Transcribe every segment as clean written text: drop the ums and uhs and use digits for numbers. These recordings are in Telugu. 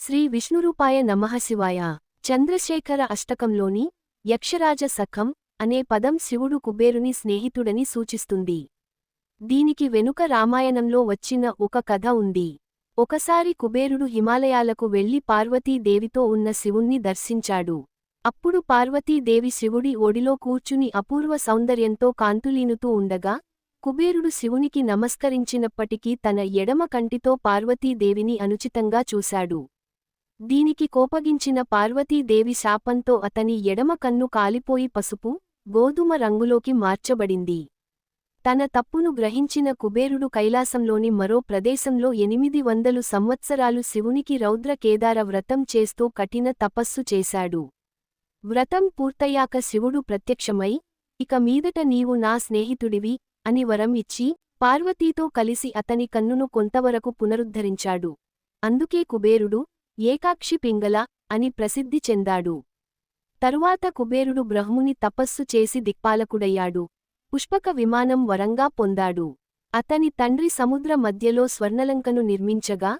శ్రీ విష్ణురూపాయ నమః శివాయ. చంద్రశేఖర అష్టకంలోని యక్షరాజ సఖం అనే పదం శివుడు కుబేరుని స్నేహితుడని సూచిస్తుంది. దీనికి వెనుక రామాయణంలో వచ్చిన ఒక కథ ఉంది. ఒకసారి కుబేరుడు హిమాలయాలకు వెళ్లి పార్వతీదేవితో ఉన్న శివుణ్ణి దర్శించాడు. అప్పుడు పార్వతీదేవి శివుడి ఒడిలో కూర్చుని అపూర్వ సౌందర్యంతో కాంతులీనుతూ ఉండగా, కుబేరుడు శివునికి నమస్కరించినప్పటికీ తన ఎడమ కంటితో పార్వతీదేవిని అనుచితంగా చూశాడు. దీనికి కోపగించిన పార్వతీదేవి శాపంతో అతని ఎడమ కన్ను కాలిపోయి పసుపు, గోధుమ రంగులోకి మార్చబడింది. తన తప్పును గ్రహించిన కుబేరుడు కైలాసంలోని మరో ప్రదేశంలో 800 సంవత్సరాలు శివునికి రౌద్ర కేదార వ్రతం చేస్తూ కఠిన తపస్సు చేశాడు. వ్రతం పూర్తయ్యాక శివుడు ప్రత్యక్షమై, ఇక మీదట నీవు నా స్నేహితుడివి అని వరం ఇచ్చి, పార్వతీతో కలిసి అతని కన్నును కొంతవరకు పునరుద్ధరించాడు. అందుకే కుబేరుడు ఏకాక్షి పింగళ అని ప్రసిద్ధి చెందాడు. తరువాత కుబేరుడు బ్రహ్ముని తపస్సు చేసి దిక్పాలకుడయ్యాడు. పుష్పక విమానం వరంగా పొందాడు. అతని తండ్రి సముద్ర మధ్యలో స్వర్ణలంకను నిర్మించగా,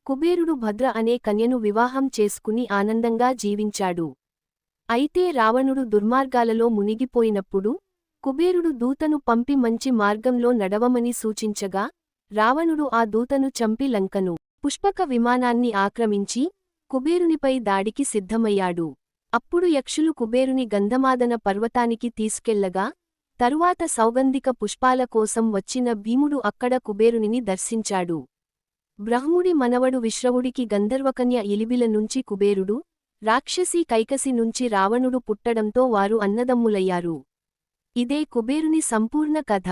కుబేరుడు భద్ర అనే కన్యను వివాహం చేసుకుని ఆనందంగా జీవించాడు. అయితే రావణుడు దుర్మార్గాలలో మునిగిపోయినప్పుడు, కుబేరుడు దూతను పంపి మంచి మార్గంలో నడవమని సూచించగా, రావణుడు ఆ దూతను చంపి లంకను, పుష్పక విమానాన్ని ఆక్రమించి, కుబేరునిపై దాడికి సిద్ధమయ్యాడు. అప్పుడు యక్షులు కుబేరుని గంధమాదన పర్వతానికి తీసుకెళ్లగా, తరువాత సౌగంధిక పుష్పాల కోసం వచ్చిన భీముడు అక్కడ కుబేరునిని దర్శించాడు. బ్రహ్ముడి మనవడు విశ్రవుడికి గంధర్వకన్య ఇలిబిల నుంచి కుబేరుడు, రాక్షసి కైకసి నుంచి రావణుడు పుట్టడంతో వారు అన్నదమ్ములయ్యారు. ఇదే కుబేరుని సంపూర్ణ కథ.